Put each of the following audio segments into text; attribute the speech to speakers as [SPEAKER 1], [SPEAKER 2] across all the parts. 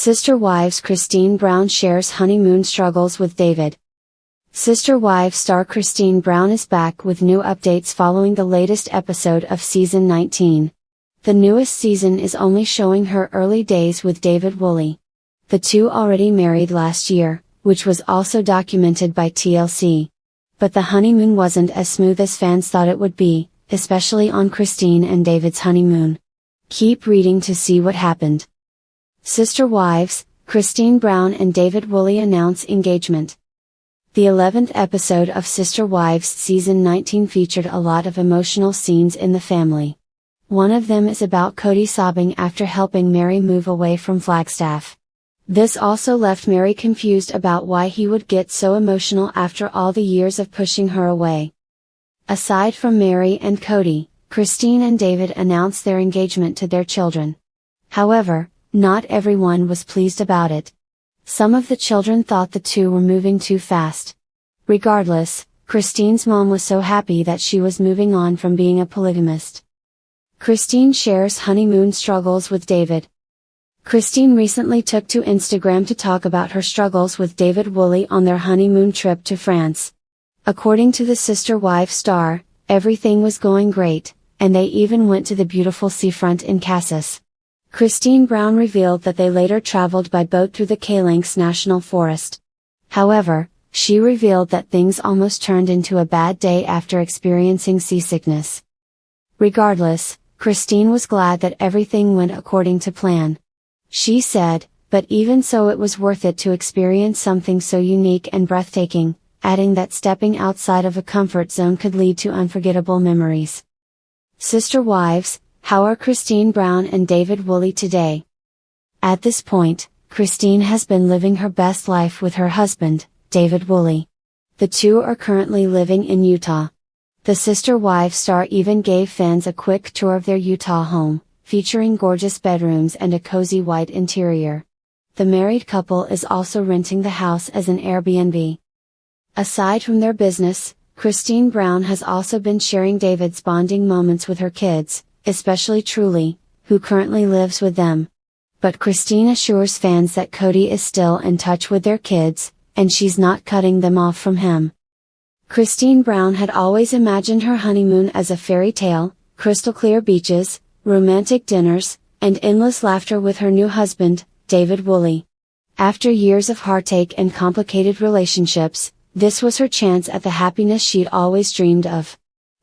[SPEAKER 1] Sister Wives Cristin Brown shares honeymoon struggles with David. Sister Wives star Cristin Brown is back with new updates following the latest episode of season 19. The newest season is only showing her early days with David Woolley. The two already married last year, which was also documented by TLC. But the honeymoon wasn't as smooth as fans thought it would be, especially on Cristin and David's honeymoon. Keep reading to see what happened. Sister Wives, Cristin Brown and David Woolley announce engagement. The 11th episode of Sister Wives season 19 featured a lot of emotional scenes in the family. One of them is about Cody sobbing after helping Mary move away from Flagstaff. This also left Mary confused about why he would get so emotional after all the years of pushing her away. Aside from Mary and Cody, Cristin and David announced their engagement to their children. However, not everyone was pleased about it. Some of the children thought the two were moving too fast. Regardless, Cristin's mom was so happy that she was moving on from being a polygamist. Cristin shares honeymoon struggles with David. Cristin recently took to Instagram to talk about her struggles with David Woolley on their honeymoon trip to France. According to the Sister Wives star, everything was going great, and they even went to the beautiful seafront in Cassis. Cristin Brown revealed that they later traveled by boat through the Calanques National Forest. However, she revealed that things almost turned into a bad day after experiencing seasickness. Regardless, Cristin was glad that everything went according to plan. She said, "But even so it was worth it to experience something so unique and breathtaking," adding that stepping outside of a comfort zone could lead to unforgettable memories. Sister Wives, how are Cristin Brown and David Woolley today? At this point, Cristin has been living her best life with her husband, David Woolley. The two are currently living in Utah. The Sister Wives star even gave fans a quick tour of their Utah home, featuring gorgeous bedrooms and a cozy white interior. The married couple is also renting the house as an Airbnb. Aside from their business, Cristin Brown has also been sharing David's bonding moments with her kids, especially Truly, who currently lives with them. But Cristin assures fans that Cody is still in touch with their kids, and she's not cutting them off from him. Cristin Brown had always imagined her honeymoon as a fairy tale, crystal clear beaches, romantic dinners, and endless laughter with her new husband, David Woolley. After years of heartache and complicated relationships, this was her chance at the happiness she'd always dreamed of.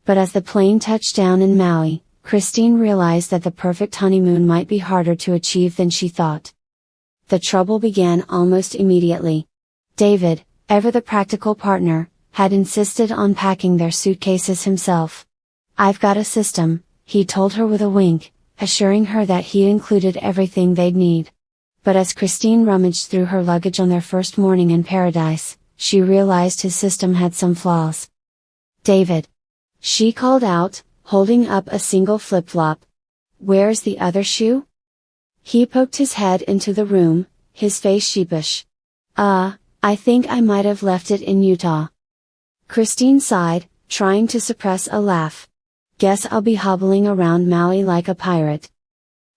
[SPEAKER 1] But as the plane touched down in Maui, Cristin realized that the perfect honeymoon might be harder to achieve than she thought. The trouble began almost immediately. David, ever the practical partner, had insisted on packing their suitcases himself. "I've got a system," he told her with a wink, assuring her that he'd included everything they'd need. But as Cristin rummaged through her luggage on their first morning in paradise, she realized his system had some flaws. "David!" she called out, holding up a single flip-flop. "Where's the other shoe?" He poked his head into the room, his face sheepish. I think I might have left it in Utah." Cristin sighed, trying to suppress a laugh. "Guess I'll be hobbling around Maui like a pirate."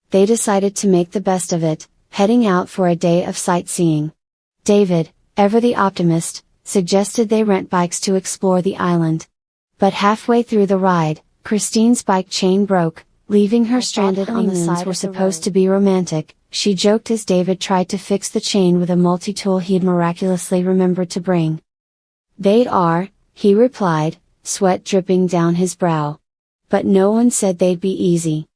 [SPEAKER 1] They decided to make the best of it, heading out for a day of sightseeing. David, ever the optimist, suggested they rent bikes to explore the island. But halfway through the ride, Cristin's bike chain broke, leaving her stranded on the side. Were supposed to be romantic, she joked as David tried to fix the chain with a multi-tool he'd miraculously remembered to bring. "They are," he replied, sweat dripping down his brow. But no one said they'd be easy.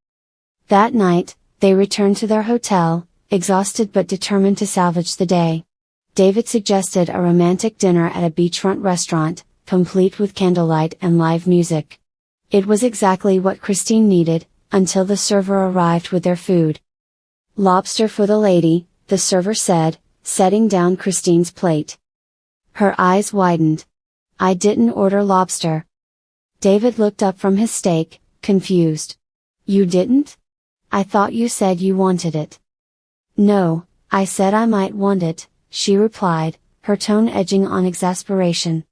[SPEAKER 1] That night, they returned to their hotel, exhausted but determined to salvage the day. David suggested a romantic dinner at a beachfront restaurant, complete with candlelight and live music. It was exactly what Cristin needed, until the server arrived with their food. "Lobster for the lady," the server said, setting down Cristin's plate. Her eyes widened. "I didn't order lobster." David looked up from his steak, confused. "You didn't? I thought you said you wanted it." "No, I said I might want it," she replied, her tone edging on exasperation.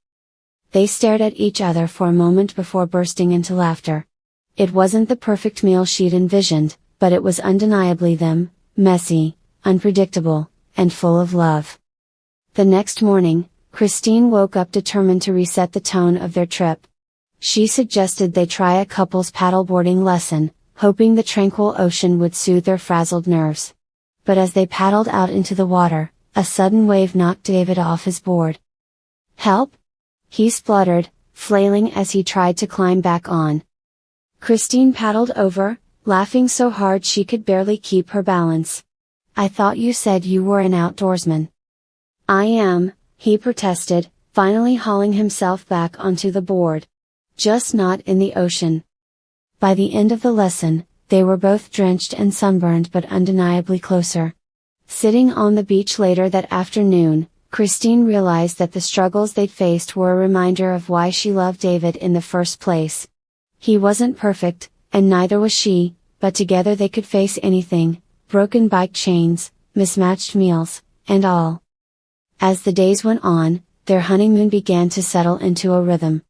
[SPEAKER 1] They stared at each other for a moment before bursting into laughter. It wasn't the perfect meal she'd envisioned, but it was undeniably them, messy, unpredictable, and full of love. The next morning, Cristin woke up determined to reset the tone of their trip. She suggested they try a couple's paddleboarding lesson, hoping the tranquil ocean would soothe their frazzled nerves. But as they paddled out into the water, a sudden wave knocked David off his board. "Help!" he spluttered, flailing as he tried to climb back on. Cristin paddled over, laughing so hard she could barely keep her balance. "I thought you said you were an outdoorsman." "I am," he protested, finally hauling himself back onto the board. "Just not in the ocean." By the end of the lesson, they were both drenched and sunburned but undeniably closer. Sitting on the beach later that afternoon, Cristin realized that the struggles they'd faced were a reminder of why she loved David in the first place. He wasn't perfect, and neither was she, but together they could face anything, broken bike chains, mismatched meals, and all. As the days went on, their honeymoon began to settle into a rhythm.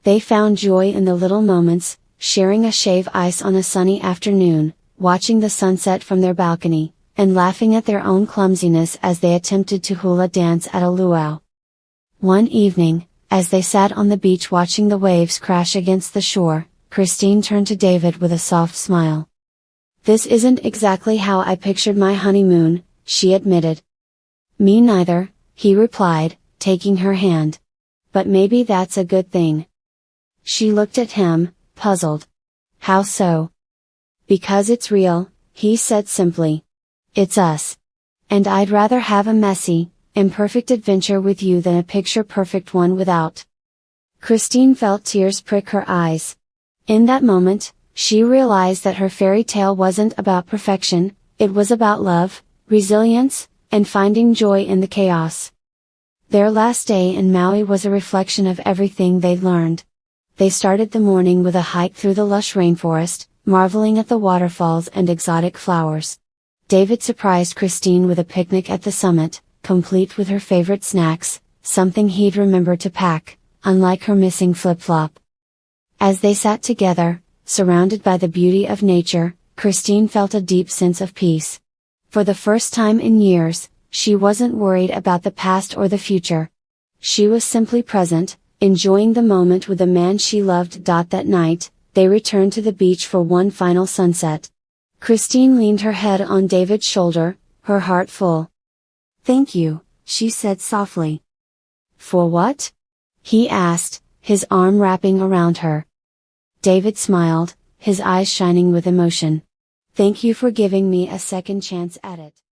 [SPEAKER 1] They found joy in the little moments, sharing a shave ice on a sunny afternoon, watching the sunset from their balcony, and laughing at their own clumsiness as they attempted to hula dance at a luau. One evening, as they sat on the beach watching the waves crash against the shore, Cristin turned to David with a soft smile. "This isn't exactly how I pictured my honeymoon," she admitted. "Me neither," he replied, taking her hand. "But maybe that's a good thing." She looked at him, puzzled. "How so?" "Because it's real," he said simply. "It's us. And I'd rather have a messy, imperfect adventure with you than a picture-perfect one without." Cristin felt tears prick her eyes. In that moment, she realized that her fairy tale wasn't about perfection, it was about love, resilience, and finding joy in the chaos. Their last day in Maui was a reflection of everything they'd learned. They started the morning with a hike through the lush rainforest, marveling at the waterfalls and exotic flowers. David surprised Cristin with a picnic at the summit, complete with her favorite snacks, something he'd remember to pack, unlike her missing flip-flop. As they sat together, surrounded by the beauty of nature, Cristin felt a deep sense of peace. For the first time in years, she wasn't worried about the past or the future. She was simply present, enjoying the moment with the man she loved. That night, they returned to the beach for one final sunset. Cristin leaned her head on David's shoulder, her heart full. "Thank you," she said softly. "For what?" he asked, his arm wrapping around her. David smiled, his eyes shining with emotion. "Thank you for giving me a second chance at it."